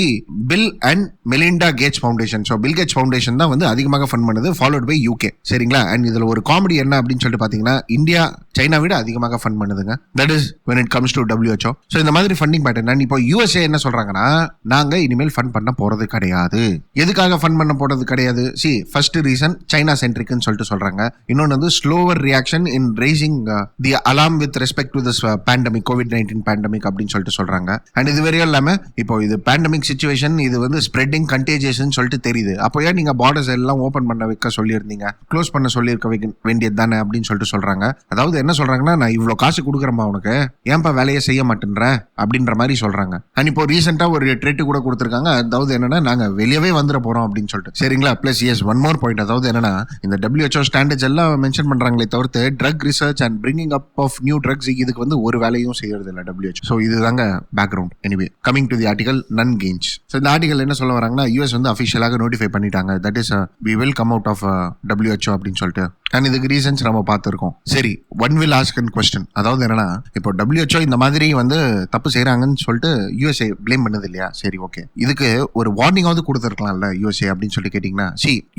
Bill and Melinda Gates Foundation. So Bill Gates Foundation தான் வந்து அதிகமாக ஃபண்ட் பண்ணுது, ஃபாலோடு பை UK, சரிங்களா? அண்ட் இதுல ஒரு காமெடி என்ன அப்படின்னு சொல்லிட்டு பார்த்தீங்கன்னா, இந்தியா சைனா விட அதிகமாக ஃபண்ட் பண்ணுதுங்க. That is when it comes to WHO. So இந்த மாதிரி ஃபண்டிங் பேட்டர்ன். இப்போ USA என்ன சொல்றாங்கன்னா, நாங்க இனிமேல் ஃபண்ட் பண்ண போறது கிடையாது. எதுக்காக ஃபண்ட் பண்ண போறது கிடையாது? சி, ஃபர்ஸ்ட் ரீசன் சைனா சென்ட்ரிக்னு சொல்லிட்டு சொல்றாங்க. இன்னொன்று வந்து slower reaction in raising the alarm with respect to this pandemic, COVID-19 pandemic அப்படின்னு சொல்லிட்டு சொல்றாங்க. அண்ட் இது வரையும் இல்லாம இப்போ இது பேண்டமிக் சிச்சுவேஷன், இது வந்து ஸ்ப்ரெட்டிங் கண்டேஜியஸ் சொல்லிட்டு தெரியுது. அப்போ ஏன் நீங்க பார்டர்ஸ் எல்லாம் ஓபன் பண்ண வைக்க சொல்லியிருந்தீங்க, க்ளோஸ் பண்ண சொல்லியிருக்க வேண்டியது தானே அப்படின்னு சொல்லிட்டு சொல்றாங்க. அதாவது என்ன சொல்றாங்கன்னா, நான் இவ்வளவு காசு கொடுக்குறேன் உனக்கு, உனக்கு, ஏன்பா வேலையை செய்ய மாட்டேன்ற அப்படின்ற மாதிரி சொல்றாங்க. அண்ட் இப்போ ரீசெண்டா ஒரு ட்ரெட் கூட கொடுத்துருக்காங்க, அதாவது என்னன்னா நாங்க வெளியவே வந்துட போறோம் அப்படின்னு சொல்லிட்டு, சரிங்களா. Plus as one more point, அதாவது என்னன்னா இந்த WHO ஸ்டாண்டர்ட்ஸ் எல்லாம் மென்ஷன் பண்றாங்களே தவிர்த்து drug research and bringing up of new drugs இதுக்கு வந்து ஒரு வேலையும் செய்யறது இல்லை WHO. ஸோ இதுதாங்க background. Anyway coming to the article none gains. So இந்த ஆர்டிகல் என்ன சொல்ல வராங்கன்னா, US வந்து அஃபிஷியலாக நோட்டிஃபை பண்ணிட்டாங்க, that is we will come out of WHO அப்படின்னு சொல்லிட்டு. அண்ட் இதுக்கு ரீசன்ஸ் நம்ம பார்த்துருக்கோம். சரி, one will ask an question, அதாவது என்னன்னா இப்போ WHO இந்த மாதிரி வந்து தப்பு செய்யறாங்கன்னு சொல்லிட்டு USA பிளேம் பண்ணது இல்லையா? சரி, ஓகே, இதுக்கு ஒரு வார்னிங்காவது கொடுத்துருக்கலாம்ல USA அப்படின்னு சொல்லி கேட்டீங்கன்னா,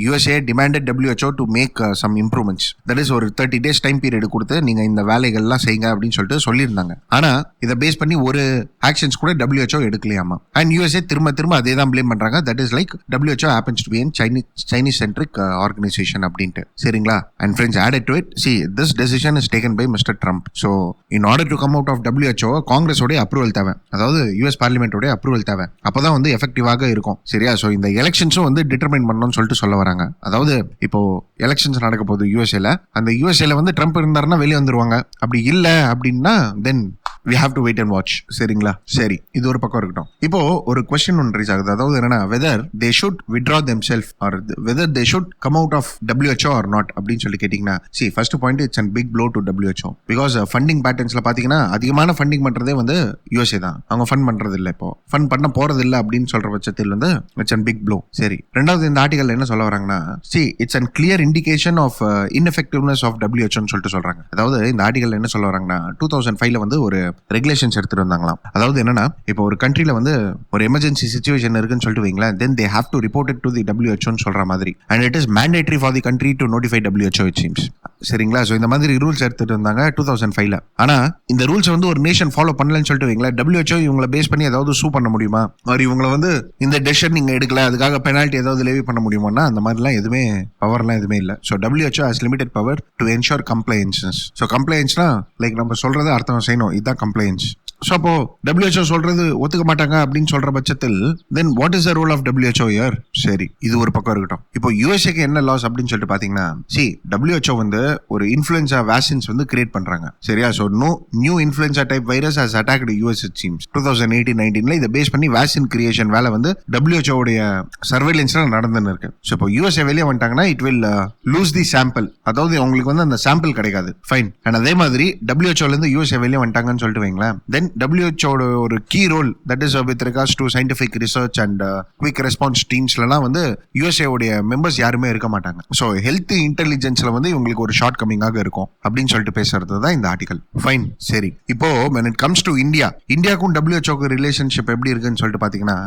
USA demanded WHO to make some improvements, that is ஒரு 30 days டைம் பீரியட் கொடுத்து நீங்க இந்த வேலைகள்லாம் செய்யுங்க அப்படின்னு சொல்லிட்டு சொல்லியிருந்தாங்க. ஆனா இதை பேஸ் பண்ணி ஒரு ஆக்ஷன்ஸ் கூட WHO எடுக்கலையாமா. அண்ட் USA திரும்ப திரும்ப அதே தான் பிளேம் பண்றாங்க, that is like WHO happens to be in Chinese centric organization அப்படின்ட்டு. சரிங்களா? And friends, added to it, see, this decision is taken by Mr. Trump. So, in order to come out of WHO, Congress ஓட அப்ரூவல் தேவை, அதாவது US பார்லிமெண்ட் ஓட அப்ரூவல் தேவை. அப்பதான் வந்து எஃபெக்டிவாக இருக்கும். சரியா? ஸோ இந்த எலெக்ஷன்ஸும் வந்து டிட்டர்மைன் பண்ணணும்னு சொல்லிட்டு சொல்ல வராங்க. அதாவது இப்போ எலெக்ஷன்ஸ் நடக்க போகுது USAல, அந்த USAல வந்து ட்ரம்ப் இருந்தாருன்னா வெளியே வந்துருவாங்க. அப்படி இல்லை அப்படின்னா தென் we have to wait and watch. சரிங்களா? சரி, இது ஒரு பக்கம் இருக்கட்டும். இப்போ ஒரு கொஸ்டின் ஒன்று ரீச் ஆகுது, அதாவது என்னன்னா whether they should withdraw themselves or whether they should come out of WHO or not அப்படின்னு சொல்லி கேட்டீங்கன்னா, see, first point, it's a big blow to WHO because funding பேட்டர்ன்ஸ்ல பாத்தீங்கன்னா அதிகமான ஃபண்டிங் பண்றதே வந்து USA தான். அவங்க ஃபண்ட் பண்றது இல்லை, இப்போ ஃபண்ட் பண்ண போறது இல்லை அப்படின்னு சொல்ற பட்சத்தில் வந்து it's a big blow. சரி, ரெண்டாவது இந்த ஆர்டிகல் என்ன சொல்ல வராங்கன்னா, see, it's a clear indication of ineffectiveness of WHO ன்னு சொல்லிட்டு சொல்றாங்க. அதாவது இந்த ஆர்டிகல் என்ன சொல்ல வராங்கன்னா, 2005ல வந்து ஒரு ரெகுலேஷன்ஸ் எடுத்துட்டு வந்தாங்களாம். அதாவது என்னன்னா இப்போ ஒரு கண்ட்ரில வந்து ஒரு எமர்ஜென்சி சிச்சுவேஷன் இருக்குன்னு சொல்லிட்டு வைங்களேன், then they have to report it to the WHO ன்னு சொல்ற மாதிரி, and it is mandatory for the country to notify WHO it seems. சரிங்களா? ஸோ இந்த மாதிரி ரூல்ஸ் எடுத்துட்டு வந்தாங்க 2005ல. ஆனா இந்த ரூல்ஸ் வந்து ஒரு நேஷன் ஃபாலோ பண்ணலன்னு சொல்லிட்டு வைங்களேன், WHO இவங்களை பேஸ் பண்ணி ஏதாவது சூ பண்ண முடியுமா, அவர் இவங்களை வந்து இந்த டெசிஷன் நீங்க எடுக்கல அதுக்காக பெனால்ட்டி ஏதாவது லேவி பண்ண முடியுமான்னா அந்த மாதிரிலாம் எதுவுமே பவர்லாம் எதுவுமே இல்லை. So WHO has limited power to ensure compliances. So கம்ப்ளைன்ஸ்னா லைக் நம்ம சொல்றது அர்த்தம் செய்யணும், இதுதான் கம்ப்ளைன்ஸ். ஸோ அப்போ WHO சொல்றது ஒத்துக்க மாட்டாங்க அப்படின்னு சொல்ற பட்சத்தில் then what is the role of WHO here? சரி, இது ஒரு பக்கம் இருக்கட்டும். இப்போ USAக்கு என்ன லாஸ் அப்படின்னு சொல்லிட்டு பாத்தீங்கன்னா, WHO வந்து ஒரு இன்ஃபுளுன்சா வேக்சின்ஸ் வந்து கிரியேட் பண்றாங்க. சரியா? So new influenza type virus has attacked US it seems 2018-19ல இதை பேஸ் பண்ணி வேக்சின் கிரியேஷன் வேலை வந்து WHO உடைய சர்வேலன்ஸ்ல நடந்துன்னு இருக்கு. ஸோ இப்போ USA வெளியே வந்துட்டாங்கன்னா it will lose the sample, அதாவது அவங்களுக்கு வந்து அந்த சாம்பிள் கிடைக்காது. ஃபைன். அண்ட் அதே மாதிரி WHOல இருந்து USA வெளியே வந்துட்டாங்கன்னு சொல்லிட்டு வைங்களேன், தென் WHO ஒரு key role that is with regards to scientific research and quick response டீம்ஸ்லாம் வந்து USA உடைய மெம்பர்ஸ் யாருமே இருக்க மாட்டாங்க. ஸோ ஹெல்த் இன்டெலிஜென்ஸ்ல வந்து இவங்களுக்கு ஒரு ஷார்ட் கமிங்காக இருக்கும் அப்படின்னு சொல்லிட்டு பேசுறது தான் இந்த ஆர்டிகல். ஃபைன். சரி, இப்போ when it comes to இந்தியாவுக்கும் WHO ரிலேஷன்ஷிப் எப்படி இருக்குன்னு சொல்லிட்டு பாத்தீங்கன்னா,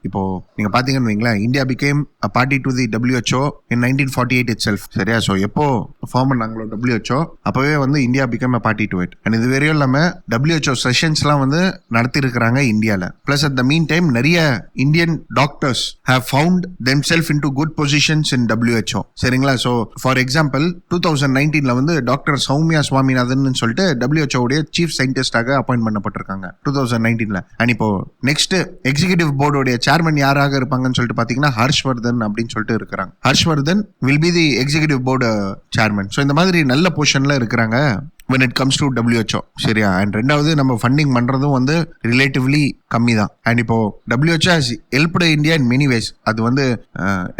இப்போ நீங்க பாத்தீங்கன்னு வைங்களேன், India became a party to the WHO in 1948 itself. சரியா? ஸோ எப்போ ஃபார்ம் பண்ணாங்களோ WHO அப்பவே வந்து India became a party to it. அண்ட் இது வரையும் இல்லாம WHO செஷன்ஸ்லாம் வந்து நடத்தி இருக்கிறாங்க இந்தியால. Plus at the mean time நிறைய Indian doctors have found themself into good positions in WHO. சரிங்களா? ஸோ ஃபார் எக்ஸாம்பிள் 2019ல வந்து டாக்டர் சௌமியா சுவாமிநாதன் சொல்லிட்டு WHO உடைய சீஃப் சயின்டிஸ்டாக அப்பாயின்ட் பண்ணப்பட்டிருக்காங்க 2019ல. அண்ட் இப்போ நெக்ஸ்ட் எக்ஸிகியூட்டிவ் போர்டோடைய சேர்மன் யாராக இருப்பாங்கன்னு சொல்லிட்டு பாத்தீங்கன்னா ஹர்ஷ்வர்தன் அப்படின்னு சொல்லிட்டு இருக்கிறாங்க. Harshvardhan will be the executive board chairman. So இந்த மாதிரி நல்ல பொசிஷன்ல இருக்கிறாங்க when it comes to WHO. சரியா? அண்ட் ரெண்டாவது நம்ம ஃபண்டிங் பண்றதும் வந்து ரிலேட்டிவ்லி கம்மி தான். அண்ட் இப்போ WHO has helped India in many ways. அது வந்து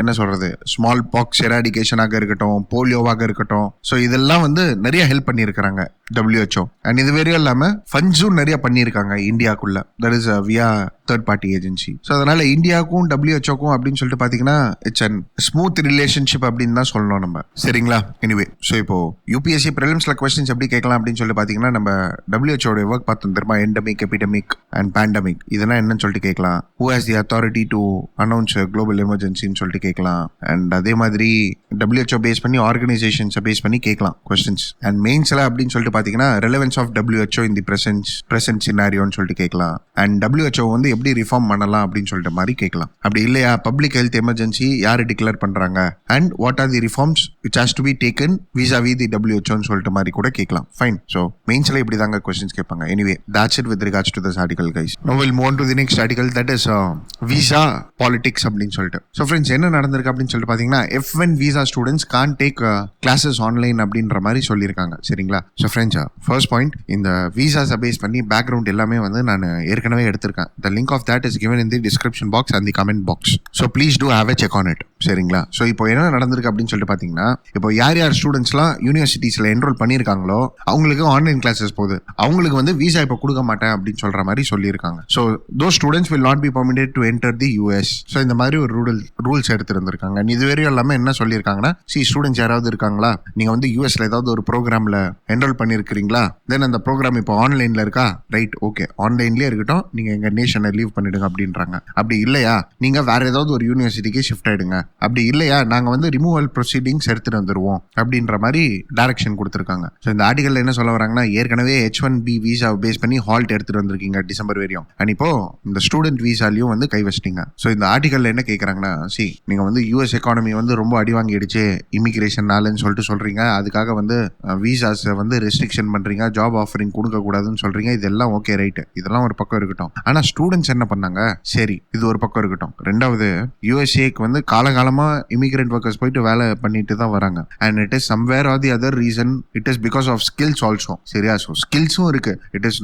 என்ன சொல்றது, ஸ்மால் பாக்ஸ் எராடிகேஷனாக இருக்கட்டும், போலியோவாக இருக்கட்டும், ஸோ இதெல்லாம் வந்து நிறைய ஹெல்ப் பண்ணியிருக்கிறாங்க WHO. அண்ட் இது வரையும் இல்லாம ஃபண்ட்ஸும் நிறைய பண்ணியிருக்காங்க இந்தியாக்குள்ள, தட் இஸ் வியா தேர்ட் பார்ட்டி ஏஜென்சி. ஸோ அதனால இந்தியாவுக்கும் WHO அப்படின்னு சொல்லிட்டு பாத்தீங்கன்னா இட்ஸ் அன் ஸ்மூத் ரிலேஷன்ஷிப் அப்படின்னு தான் சொல்லணும் நம்ம. சரிங்களா? எனிவே, ஸோ இப்போ UPSC ப்ரிலிம்ஸ்ல கொஸ்டின்ஸ் எப்படி கேட்கலாம் அப்படின்னு சொல்லி பாத்தீங்கன்னா, நம்ம WHO ஒர்க் பார்த்தோம் தெரியுமா, எண்டமிக், எபிடமிக் அண்ட் பேண்டமிக், இதெல்லாம் என்னன்னு சொல்லிட்டு கேட்கலாம். Who has the authority to announce global எமர்ஜென்சின்னு சொல்லிட்டு கேட்கலாம். அண்ட் அதே மாதிரி WHO பேஸ் பண்ணி ஆர்கனைசேஷன்ஸை பேஸ் பண்ணி கேட்கலாம் கொஸ்டின்ஸ். அண்ட் மெயின்ஸ்ல அப்படின்னு சொல்லிட்டு பாத்தீங்கன்னா relevance of WHO in the present சினாரியோன்னு சொல்லிட்டு கேட்கலாம். அண்ட் WHO வந்து எப்படி ரிஃபார்ம் பண்ணலாம் அப்படின்னு சொல்லிட்டு மாதிரி கேட்கலாம். அப்படி இல்லையா பப்ளிக் ஹெல்த் எமர்ஜென்சி யாரு டிக்ளேர் பண்றாங்க and what are the reforms which has to be taken vis-a-vis the WHO சொல்லிட்டு மாதிரி கூட கேட்கலாம். fine. So மெயின்ஸ்ல இப்படி தாங்க கொஸ்டின்ஸ் கேட்பாங்க. Anyway, that's it with regards to this article, guys. Now we'll move on to the next article, that is visa politics அப்படின்னு சொல்லிட்டு. So friends, என்ன நடந்திருக்கு அப்படின்னு சொல்லிட்டு பாத்தீங்கன்னா, F1 visa students can't take classes online அப்படின்ற மாதிரி சொல்லியிருக்காங்க. சரிங்களா? So friends, first point, இந்த visas பேஸ் பண்ணி பேக்ரவுண்ட் எல்லாமே வந்து நான் ஏற்கனவே எடுத்திருக்கேன். The link of that is given in the description box and the comment box. So please do have a check on it. சரிங்களா? ஸோ இப்போ என்ன நடந்திருக்கு அப்படின்னு சொல்லிட்டு பார்த்தீங்கன்னா, இப்போ யார் ஸ்டூடெண்ட்ஸ்லாம் யூனிவர்சிட்டிஸில் என்ரோல் பண்ணியிருக்காங்களோ அவங்களுக்கு ஆன்லைன் கிளாஸஸ் போகுது, அவங்களுக்கு வந்து விசா இப்போ கொடுக்க மாட்டேன் அப்படின்னு சொல்ற மாதிரி சொல்லியிருக்காங்க. So those students will not be permitted to enter the US. So இந்த மாதிரி ஒரு ரூல்ஸ் எடுத்துருந்துருக்காங்க. இதுவரையும் எல்லாமே என்ன சொல்லியிருக்காங்கன்னா, ஸ்டூடெண்ட்ஸ் யாராவது இருக்காங்களா, நீங்கள் வந்து யூஎஸ்ல ஏதாவது ஒரு ப்ரோக்ராமில் என்ரோல் பண்ணியிருக்கிறீங்களா, தென் அந்த ப்ரோக்ராம் இப்போ ஆன்லைனில் இருக்கா, ரைட், ஓகே, ஆன்லைன்லேயே இருக்கட்டும், நீங்கள் எங்கள் நேஷனை லீவ் பண்ணிடுங்க அப்படின்றாங்க. அப்படி இல்லையா நீங்கள் வேற ஏதாவது ஒரு யூனிவர்சிட்டிக்கு ஷிஃப்ட் ஆயிடுங்க, அப்படி இல்லையா நாங்க வந்து ரிமூவல் ப்ரொசீடிங்ஸ் எடுத்துட்டு வந்துருவோம் அப்படின்ற மாதிரி டைரக்ஷன் கொடுத்துருக்காங்க. ஸோ இந்த ஆர்டிகல்ல என்ன சொல்ல வராங்கன்னா, ஏற்கனவே H1B வீசா பேஸ் பண்ணி ஹால்ட் எடுத்துட்டு வந்திருக்கீங்க டிசம்பர் வரையும், அண்ட் இப்போ இந்த ஸ்டூடெண்ட் வீசாலையும் வந்து கை வச்சிட்டீங்க. ஸோ இந்த ஆர்டிகல்ல என்ன கேட்கறாங்கன்னா, நீங்க வந்து யூஎஸ் எக்கானமி வந்து ரொம்ப அடி வாங்கிடுச்சு இமிகிரேஷன்னாலன்னு சொல்லிட்டு சொல்றீங்க, அதுக்காக வந்து வீசாஸ் வந்து ரெஸ்ட்ரிக்ஷன் பண்றீங்க, ஜாப் ஆஃபரிங் கொடுக்க கூடாதுன்னு சொல்றீங்க, இதெல்லாம் ஓகே, ரைட், இதெல்லாம் ஒரு பக்கம் இருக்கட்டும். ஆனா ஸ்டூடெண்ட்ஸ் என்ன பண்ணாங்க, சரி இது ஒரு பக்கம் இருக்கட்டும். ரெண்டாவது, யூஎஸ்ஏக்கு வந்து காலகாலமா இமிகிரண்ட் ஒர்க்கர்ஸ் போயிட்டு வேலை பண்ணிட்டு தான் வராங்க. And it is somewhere R the other reason, it is because of skills also. சரியா? ஸோ ஸ்கில்ஸும் இருக்கு. It is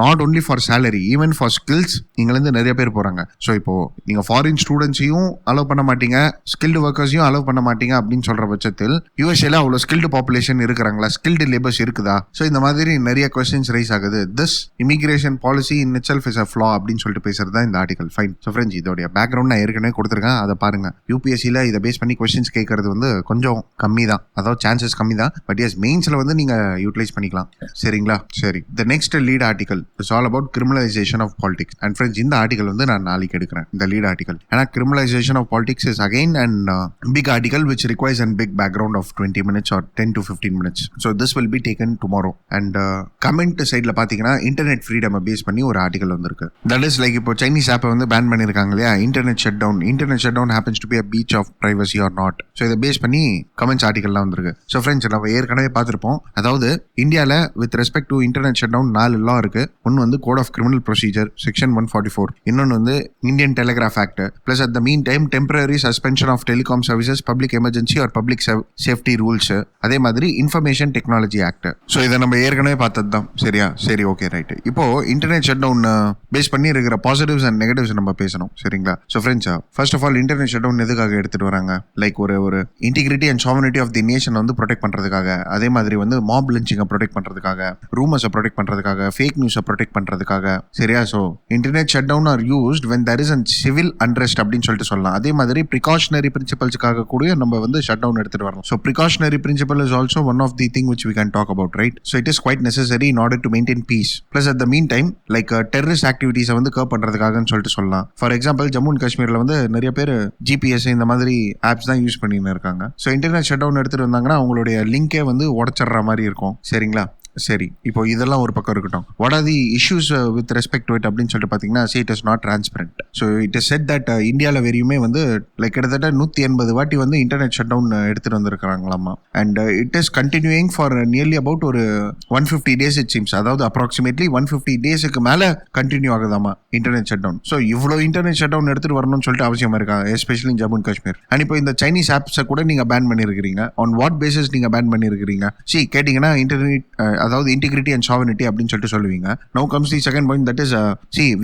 not only for salary, even for skills இங்கிருந்து நிறைய பேர் போறாங்க. ஸோ இப்போ நீங்க ஃபாரின் ஸ்டூடெண்ட்ஸையும் அலோவ் பண்ண மாட்டீங்க, ஸ்கில்டு ஒர்க்கர்ஸையும் அலோவ் பண்ண மாட்டீங்க அப்படின்னு சொல்ற பட்சத்தில் யூஎஸ்ஏல அவ்வளோ ஸ்கில்டு பாப்புலேஷன் இருக்கிறாங்களா, ஸ்கில்டு லேபர்ஸ் இருக்குதா? ஸோ இந்த மாதிரி நிறைய கொஸ்டின்ஸ் ரைஸ் ஆகுது. This immigration policy in itself is a flaw அப்படின்னு சொல்லிட்டு பேசுறது தான் இந்த ஆர்டிகல். ஃபைன். ஸோ ஃப்ரெண்ட்ஸ், இதோடைய பேக்ரவுண்ட் நான் ஏற்கனவே கொடுத்துருக்கேன், அதை பாருங்க. யூபிஎஸ்சியில் இதை பேஸ் பண்ணி கொஸ்டின்ஸ் கேட்கறது வந்து கொஞ்சம் கம்மி தான், அதாவது சான்சஸ் கம்மி தான். பட் எஸ், மெயின்ஸ்ல வந்து நீங்க யூட்டிலைஸ் பண்ணிக்கலாம். சரிங்களா? சரி. The next lead article is all about criminalisation of politics. And friends, இந்த ஆர்டிகல் வந்து நான் நாளைக்கு எடுக்கிறேன், இந்த லீட் ஆர்டிகல். ஏன்னா criminalisation of politics is again and big article which requires and big background of 20 minutes or 10 to 15 minutes. So this will be taken tomorrow. And comment சைட்ல பாத்தீங்கன்னா இன்டர்நெட் ஃப்ரீடம் பேஸ் பண்ணி ஒரு ஆர்டிகல் வந்திருக்கு. தட் இஸ் லைக் இப்போ சைனீஸ் ஆப்பை வந்து பேன் பண்ணிருக்காங்க இல்லையா, internet shut down happens to be a breach of privacy or not. So இதை பேஸ் பண்ணி கமெண்ட்ஸ் ஆர்டிகல்லாம் வந்திருக்கு. ஸோ ஃப்ரெண்ட்ஸ், நம்ம ஏற்கனவே பார்த்துருப்போம், அதாவது இந்தியாவில் with respect to internet shut down 4 law இருக்கு. ஒன்று வந்து code of criminal procedure section 144, இன்னொன்று வந்து Indian telegraph act, plus at the mean time temporary suspension of telecom services, public emergency or public safety rules, அதே மாதிரி இன்ஃபர்மேஷன் டெக்னாலஜி ஆக்ட். ஸோ இதை நம்ம ஏற்கனவே பார்த்தது தான். சரியா? சரி, ஓகே, ரைட். இப்போ இன்டர்நெட் ஷட் டவுன் பேஸ் பண்ணி இருக்கிற பாசிட்டிவ்ஸ் அண்ட் நெகட்டிவ்ஸ் நம்ம பேசணும். சரிங்களா? So friends, first of all internet shut down எதுக்காக எடுத்துட்டு வராங்க, லைக் ஒரு integrity and sovereignty of the nation வந்து ப்ரொடெக்ட் பண்றதுக்காக, அதே மாதிரி வந்து மாப் லிஞ்சிங்கை ப்ரொடெக்ட் பண்றதுக்காக, ரூமர்ஸை ப்ரொடெக்ட் பண்றதுக்காக, ஃபேக் நியூஸை ப்ரொடெக்ட் பண்றதுக்காக. சரியா? So internet shut down are used when there is a civil unrest அப்படின்னு சொல்லிட்டு சொல்லலாம். அதே மாதிரி precautionary principlesக்காக கூட நம்ம வந்து ஷட் டவுன் எடுத்துட்டு வரணும். So precautionary principle is also one of the thing which we can talk about, right? So it is quite necessary in order to maintain peace. Plus at the meantime, like terrorist activities வந்து கர்ப் பண்றதுக்காகன்னு சொல்லிட்டு சொல்லலாம். ஃபார் எக்ஸாம்பிள், ஜம்மு அண்ட் காஷ்மீர்ல வந்து நிறைய பேர் ஜிபிஎஸ் இந்த மாதிரி ஆப்ஸ் தான் யூஸ் பண்ணின்னு இருக்காங்க. ஸோ இன்டர்நெட் ஷட் டவுன் எடுத்துட்டு வந்தாங்கன்னா அவங்களுடைய லிங்கே வந்து உடச்சிடுற மாதிரி இருக்கும். சரிங்களா? சரி, இப்போ இதெல்லாம் ஒரு பக்கம் இருக்கட்டும். What are the issues with respect to it அப்படின்னு சொல்லிட்டு பார்த்தீங்கன்னா, it is not transparent. So it is said that இந்தியாவில் வெறியுமே வந்து லைக் கிட்டத்தட்ட 180 வாட்டி வந்து இன்டர்நெட் ஷட் டவுன் எடுத்துட்டு வந்திருக்கிறாங்களாமா. And it is continuing for nearly about ஒரு 150 days இட் சீம்ஸ். அதாவது அப்ராக்சிமேட்லி 150 daysக்கு மேலே கண்டினியூ ஆகுதாமா இன்டர்நெட் ஷட் டவுன். ஸோ இவ்வளோ இன்டர்நெட் ஷட் டவுன் எடுத்துட்டு வரணும்னு சொல்லிட்டு அவசியமா இருக்கா, especially Jammu and Kashmir. And இப்போ இந்த சைனீஸ் ஆப்ஸை கூட நீங்க பேன் பண்ணிருக்கிறீங்க. ஆன் வாட் பேசிஸ் நீங்க பேன் பண்ணிருக்கிறீங்க? கேட்டீங்கன்னா இன்டர்நெட், அதாவது இன்டிகிரிட்டி அண்ட் சாவர்னிட்டி அப்படின்னு சொல்லிட்டு சொல்லுவீங்க. Now comes the second point, that is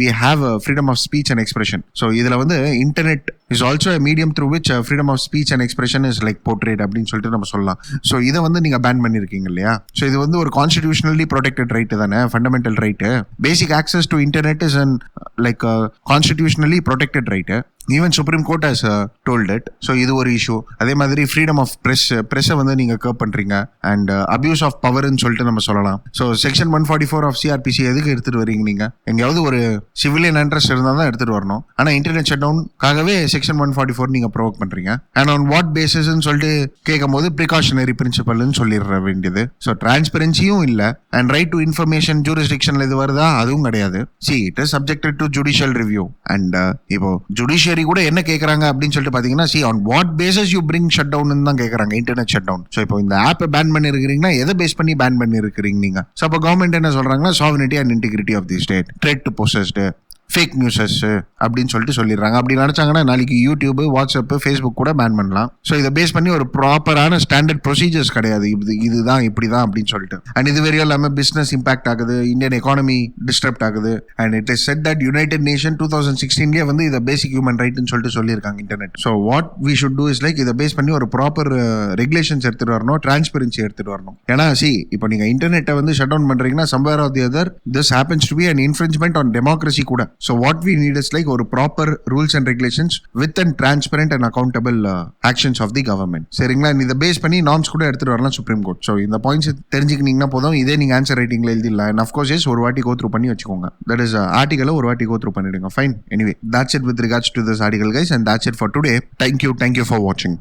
we have freedom of speech and expression. So இதுல வந்து internet is also a medium through which freedom of speech and expression is like portrayed அப்படின்னு சொல்லிட்டு நம்ம சொல்லலாம். ஸோ இதை வந்து நீங்க பேன் பண்ணிருக்கீங்க இல்லையா? ஸோ இது வந்து ஒரு கான்ஸ்டிடியூஷனலி ப்ரொடெக்டட் ரைட் தானே, fundamental right. Basic access to internet is an like constitutionally protected right. Even supreme court has told it. So இது ஒரு இஷ்யூ. அதே மாதிரி ஃப்ரீடம் ஆஃப் ப்ரெஸ்ஸை வந்து நீங்க கர்ப் பண்றீங்க. அண்ட் அபியூஸ் ஆஃப் பவர்னு சொல்லிட்டு நம்ம சொல்லலாம். ஸோ செக்ஷன் 144 ஆஃப் சிஆர்பிசி எதுக்கு எடுத்துட்டு வரீங்க நீங்க? எங்கேயாவது ஒரு சிவிலியன் இன்ட்ரெஸ்ட் இருந்தால் தான் எடுத்துட்டு வரணும். ஆனால் இன்டர்நெட் ஷட் டவுன்காகவே செக்ஷன் 144 நீங்க ப்ரொவோக் பண்றீங்க. அண்ட் ஆன் வாட் பேசிஸ்ன்னு சொல்லிட்டு கேட்கும் போது ப்ரிகாஷனரி பிரின்சிபல்னு சொல்லிட வேண்டியது. ஸோ டிரான்ஸ்பரன்சியும் இல்லை. அண்ட் ரைட் டு இன்ஃபர்மேஷன் ஜூரிஸ்டிக்ஷன்ல இது வருதா? அதுவும் கிடையாது. It is subjected to judicial review. And இப்போ ஜுடிஷியரி என்கொயரி கூட என்ன கேட்கறாங்க அப்படின்னு சொல்லிட்டு பாத்தீங்கன்னா, see on what basis you bring shutdown தான் கேட்கறாங்க, இன்டர்நெட் ஷட் டவுன். ஸோ இப்போ இந்த ஆப்பை பேன் பண்ணி இருக்கிறீங்கன்னா எதை பேஸ் பண்ணி பேன் பண்ணி இருக்கிறீங்க நீங்க? ஸோ அப்போ கவர்மெண்ட் என்ன சொல்றாங்கன்னா, sovereignty and integrity of the state, threat to possessed, fake newses அப்படின்னு சொல்லிட்டு சொல்லிடுறாங்க. அப்படி நினைச்சாங்கன்னா நாளைக்கு யூடியூப், வாட்ஸ்அப், ஃபேஸ்புக் கூட பேன் பண்ணலாம். ஸோ இதை பேஸ் பண்ணி ஒரு ப்ராப்பரான ஸ்டாண்டர்ட் ப்ரொசீஜர்ஸ் கிடையாது, இதுதான் இப்படிதான் அப்படின்னு சொல்லிட்டு. அண்ட் இது வரையும் இல்லாமல் பிஸ்னஸ் இம்பாக்ட் ஆகுது, இந்தியன் எக்கானமி டிஸ்டர்ப்ட் ஆகுது. And it is said that United Nation 2016 வந்து இதை பேசிக் ஹியூமன் ரைட்னு சொல்லிட்டு சொல்லியிருக்காங்க internet. So what we should do is like இதை பேஸ் பண்ணி ஒரு ப்ராப்பர் ரெகுலேஷன்ஸ் எடுத்துட்டு வரணும், டிரான்ஸ்பரன்சி எடுத்துட்டு வரணும். ஏன்னா இப்போ நீங்க இன்டர்நெட்டை வந்து ஷட் டவுன் பண்றீங்கன்னா somewhere or the other this happens to be an infringement on democracy கூட. So what we need is like ஒரு proper rules and regulations with and transparent and accountable actions of the government. சரிங்களா? இதை பேஸ் பண்ணி நார்ம்ஸ் கூட எடுத்துட்டு வரலாம் சுப்ரீம் கோர்ட். ஸோ இந்த பாயிண்ட்ஸ் தெரிஞ்சுக்கிட்டீங்கன்னா போதும். இதே நீங்க ஆன்சர் ரைட்டிங்ல எழுதிடலாம். அண்ட் அஃப்கோர்ஸ் எஸ் ஒரு வாட்டி கோ த்ரூ பண்ணி வச்சுக்கோங்க. தட் இஸ் ஆர்டிகலை ஒரு வாட்டி கோ த்ரூ பண்ணிடுங்க. Fine. Anyway that's it with regards to this article guys, and that's it for today. Thank you for watching.